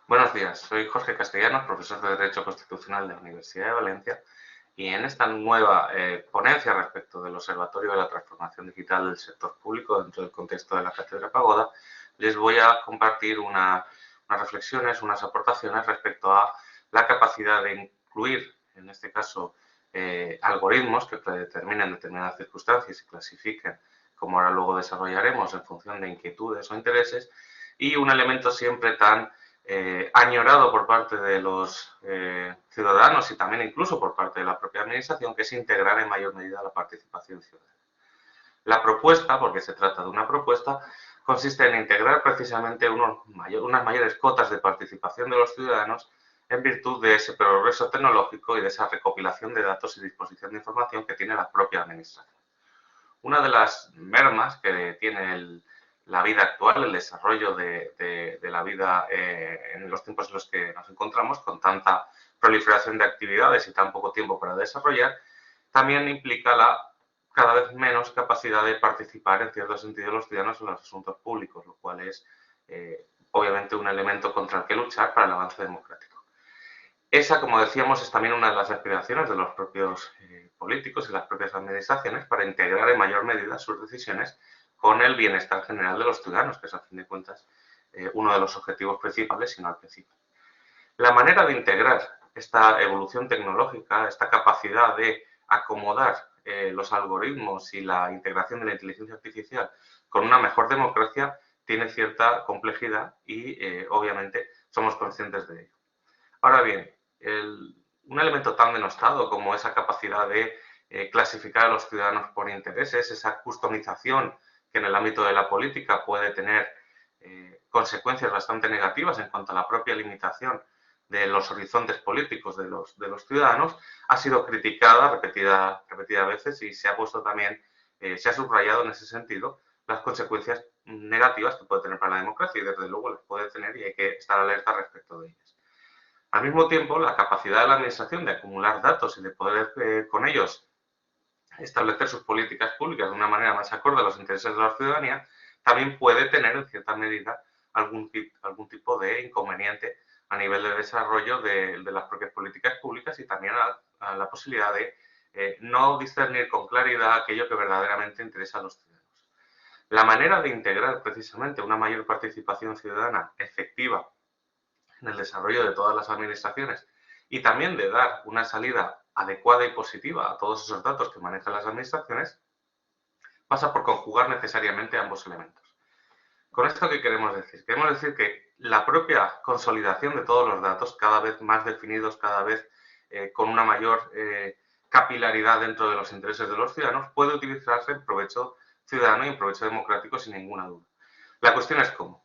Buenos días, soy Jorge Castellanos, profesor de Derecho Constitucional de la Universidad de Valencia, y en esta nueva ponencia respecto del Observatorio de la Transformación Digital del Sector Público dentro del contexto de la Cátedra Pagoda, les voy a compartir unas reflexiones, unas aportaciones respecto a la capacidad de incluir, en este caso, algoritmos que predeterminen determinadas circunstancias y clasifiquen, como ahora luego desarrollaremos, en función de inquietudes o intereses, y un elemento siempre tan añorado por parte de los ciudadanos y también incluso por parte de la propia administración, que es integrar en mayor medida la participación ciudadana. La propuesta, porque se trata de una propuesta, consiste en integrar precisamente unas mayores cotas de participación de los ciudadanos en virtud de ese progreso tecnológico y de esa recopilación de datos y disposición de información que tiene la propia administración. Una de las mermas que tiene la vida actual, el desarrollo de la vida en los tiempos en los que nos encontramos, con tanta proliferación de actividades y tan poco tiempo para desarrollar, también implica la cada vez menos capacidad de participar en cierto sentido los ciudadanos en los asuntos públicos, lo cual es obviamente un elemento contra el que luchar para el avance democrático. Esa, como decíamos, es también una de las aspiraciones de los propios políticos y las propias administraciones para integrar en mayor medida sus decisiones con el bienestar general de los ciudadanos, que es a fin de cuentas uno de los objetivos principales, si no el principal. La manera de integrar esta evolución tecnológica, esta capacidad de acomodar los algoritmos y la integración de la inteligencia artificial con una mejor democracia tiene cierta complejidad y obviamente somos conscientes de ello. Ahora bien, un elemento tan denostado como esa capacidad de clasificar a los ciudadanos por intereses, esa customización que en el ámbito de la política puede tener consecuencias bastante negativas en cuanto a la propia limitación de los horizontes políticos de los ciudadanos, ha sido criticada repetidas veces y se ha puesto también, se ha subrayado en ese sentido las consecuencias negativas que puede tener para la democracia y desde luego las puede tener y hay que estar alerta respecto de ellas. Al mismo tiempo, la capacidad de la Administración de acumular datos y de poder con ellos establecer sus políticas públicas de una manera más acorde a los intereses de la ciudadanía, también puede tener en cierta medida algún tipo de inconveniente a nivel de desarrollo de las propias políticas públicas y también a la posibilidad de no discernir con claridad aquello que verdaderamente interesa a los ciudadanos. La manera de integrar precisamente una mayor participación ciudadana efectiva en el desarrollo de todas las administraciones y también de dar una salida adecuada y positiva a todos esos datos que manejan las administraciones, pasa por conjugar necesariamente ambos elementos. ¿Con esto qué queremos decir? Queremos decir que la propia consolidación de todos los datos, cada vez más definidos, cada vez con una mayor capilaridad dentro de los intereses de los ciudadanos, puede utilizarse en provecho ciudadano y en provecho democrático sin ninguna duda. La cuestión es cómo.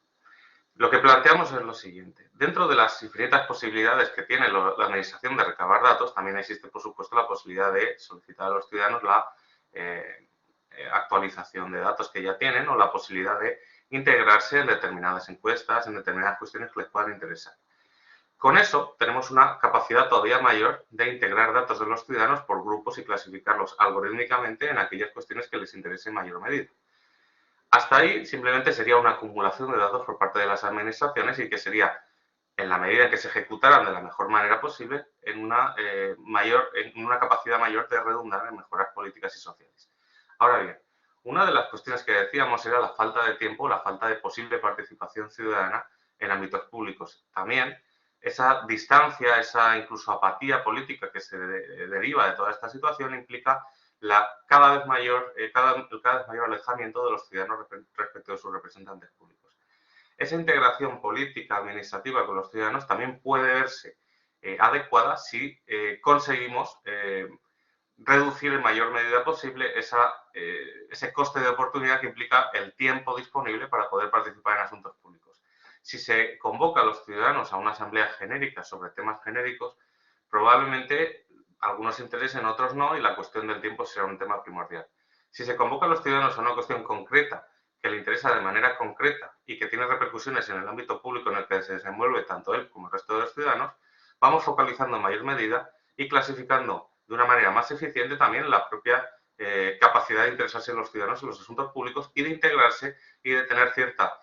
Lo que planteamos es lo siguiente. Dentro de las infinitas posibilidades que tiene la Administración de recabar datos, también existe, por supuesto, la posibilidad de solicitar a los ciudadanos la actualización de datos que ya tienen o la posibilidad de integrarse en determinadas encuestas, en determinadas cuestiones que les puedan interesar. Con eso tenemos una capacidad todavía mayor de integrar datos de los ciudadanos por grupos y clasificarlos algorítmicamente en aquellas cuestiones que les interese en mayor medida. Hasta ahí simplemente sería una acumulación de datos por parte de las administraciones y que sería, en la medida en que se ejecutaran de la mejor manera posible, en una capacidad mayor de redundar en mejoras políticas y sociales. Ahora bien, una de las cuestiones que decíamos era la falta de tiempo, la falta de posible participación ciudadana en ámbitos públicos. También esa distancia, esa incluso apatía política que se deriva de toda esta situación implica cada vez mayor alejamiento de los ciudadanos respecto de sus representantes públicos. Esa integración política, administrativa con los ciudadanos también puede verse adecuada si conseguimos reducir en mayor medida posible ese coste de oportunidad que implica el tiempo disponible para poder participar en asuntos públicos. Si se convoca a los ciudadanos a una asamblea genérica sobre temas genéricos, probablemente algunos interesen, otros no, y la cuestión del tiempo será un tema primordial. Si se convoca a los ciudadanos a una cuestión concreta, que le interesa de manera concreta y que tiene repercusiones en el ámbito público en el que se desenvuelve tanto él como el resto de los ciudadanos, vamos focalizando en mayor medida y clasificando de una manera más eficiente también la propia capacidad de interesarse en los ciudadanos en los asuntos públicos y de integrarse y de tener cierta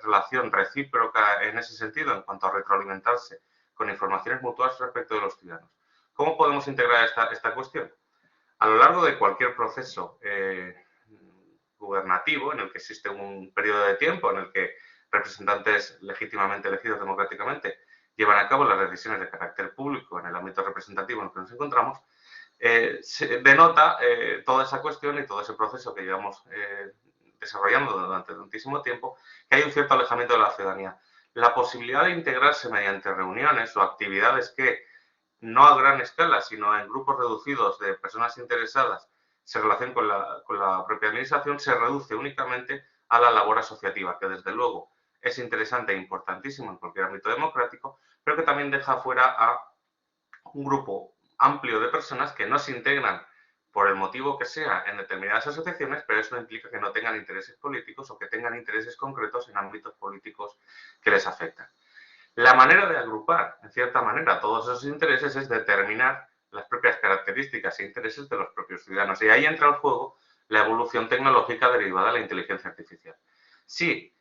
relación recíproca en ese sentido, en cuanto a retroalimentarse con informaciones mutuas respecto de los ciudadanos. ¿Cómo podemos integrar esta cuestión? A lo largo de cualquier proceso gubernativo, en el que existe un periodo de tiempo en el que representantes legítimamente elegidos democráticamente llevan a cabo las decisiones de carácter público en el ámbito representativo en el que nos encontramos, se denota toda esa cuestión y todo ese proceso que llevamos desarrollando durante tantísimo tiempo, que hay un cierto alejamiento de la ciudadanía. La posibilidad de integrarse mediante reuniones o actividades que, no a gran escala, sino en grupos reducidos de personas interesadas, se relacionen con la propia administración, se reduce únicamente a la labor asociativa, que desde luego es interesante e importantísimo en cualquier ámbito democrático, pero que también deja fuera a un grupo amplio de personas que no se integran por el motivo que sea en determinadas asociaciones, pero eso no implica que no tengan intereses políticos o que tengan intereses concretos en ámbitos políticos que les afectan. La manera de agrupar, en cierta manera, todos esos intereses es determinar las propias características e intereses de los propios ciudadanos. Y ahí entra en juego la evolución tecnológica derivada de la inteligencia artificial. Sí,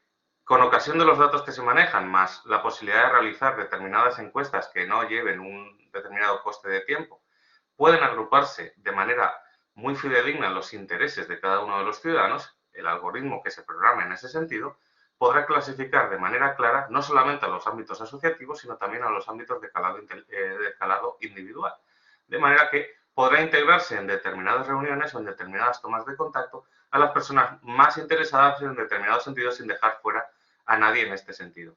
con ocasión de los datos que se manejan, más la posibilidad de realizar determinadas encuestas que no lleven un determinado coste de tiempo, pueden agruparse de manera muy fidedigna los intereses de cada uno de los ciudadanos, el algoritmo que se programa en ese sentido podrá clasificar de manera clara no solamente a los ámbitos asociativos, sino también a los ámbitos de calado individual. De manera que podrá integrarse en determinadas reuniones o en determinadas tomas de contacto a las personas más interesadas en determinados sentidos sin dejar fuera a nadie en este sentido.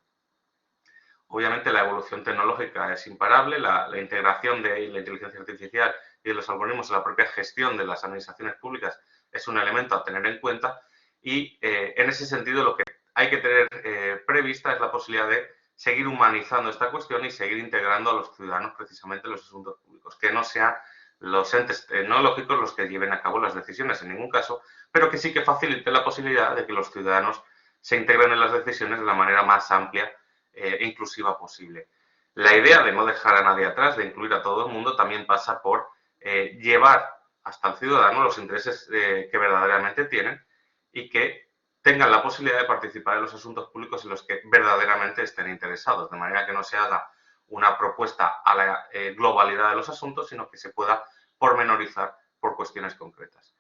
Obviamente la evolución tecnológica es imparable, la integración de la inteligencia artificial y de los algoritmos en la propia gestión de las administraciones públicas es un elemento a tener en cuenta y en ese sentido lo que hay que tener prevista es la posibilidad de seguir humanizando esta cuestión y seguir integrando a los ciudadanos precisamente en los asuntos públicos, que no sean los entes tecnológicos los que lleven a cabo las decisiones en ningún caso, pero que sí que facilite la posibilidad de que los ciudadanos se integren en las decisiones de la manera más amplia e inclusiva posible. La idea de no dejar a nadie atrás, de incluir a todo el mundo, también pasa por llevar hasta el ciudadano los intereses que verdaderamente tienen y que tengan la posibilidad de participar en los asuntos públicos en los que verdaderamente estén interesados, de manera que no se haga una propuesta a la globalidad de los asuntos, sino que se pueda pormenorizar por cuestiones concretas.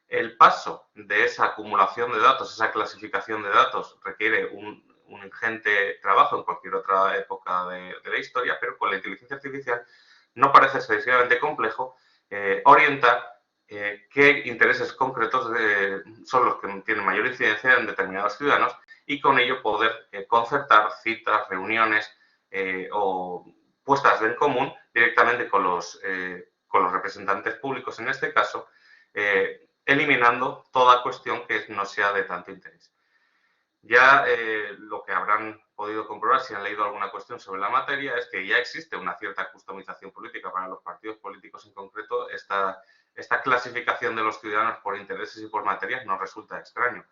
El paso de esa acumulación de datos, esa clasificación de datos, requiere un ingente trabajo en cualquier otra época de la historia, pero con la inteligencia artificial no parece excesivamente complejo orientar qué intereses concretos son los que tienen mayor incidencia en determinados ciudadanos y con ello poder concertar citas, reuniones o puestas en común directamente con los representantes públicos en este caso, eliminando toda cuestión que no sea de tanto interés. Ya lo que habrán podido comprobar si han leído alguna cuestión sobre la materia es que ya existe una cierta customización política para los partidos políticos en concreto. Esta clasificación de los ciudadanos por intereses y por materias no resulta extraño.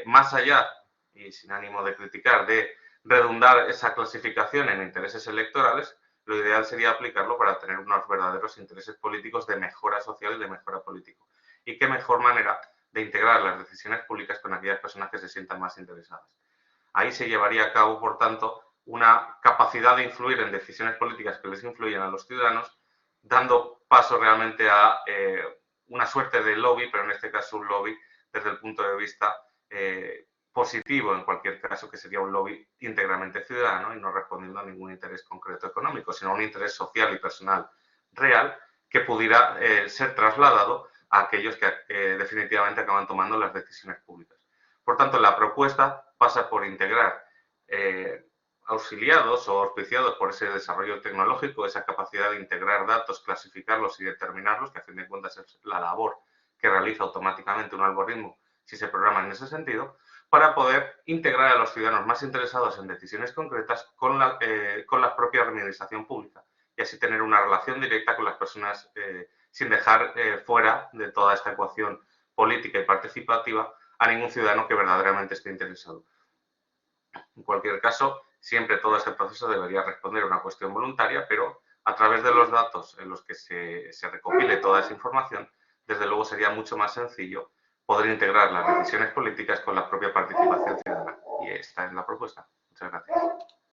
Más allá, y sin ánimo de criticar, de redundar esa clasificación en intereses electorales, lo ideal sería aplicarlo para tener unos verdaderos intereses políticos de mejora social y de mejora política. Y qué mejor manera de integrar las decisiones públicas con aquellas personas que se sientan más interesadas. Ahí se llevaría a cabo, por tanto, una capacidad de influir en decisiones políticas que les influyen a los ciudadanos, dando paso realmente a una suerte de lobby, pero en este caso un lobby desde el punto de vista positivo, en cualquier caso, que sería un lobby íntegramente ciudadano y no respondiendo a ningún interés concreto económico, sino a un interés social y personal real que pudiera ser trasladado a aquellos que definitivamente acaban tomando las decisiones públicas. Por tanto, la propuesta pasa por integrar auxiliados o auspiciados por ese desarrollo tecnológico, esa capacidad de integrar datos, clasificarlos y determinarlos, que a fin de cuentas es la labor que realiza automáticamente un algoritmo si se programa en ese sentido, para poder integrar a los ciudadanos más interesados en decisiones concretas con la propia administración pública y así tener una relación directa con las personas sin dejar fuera de toda esta ecuación política y participativa a ningún ciudadano que verdaderamente esté interesado. En cualquier caso, siempre todo este proceso debería responder a una cuestión voluntaria, pero a través de los datos en los que se recopile toda esa información, desde luego sería mucho más sencillo poder integrar las decisiones políticas con la propia participación ciudadana. esta es la propuesta. Muchas gracias.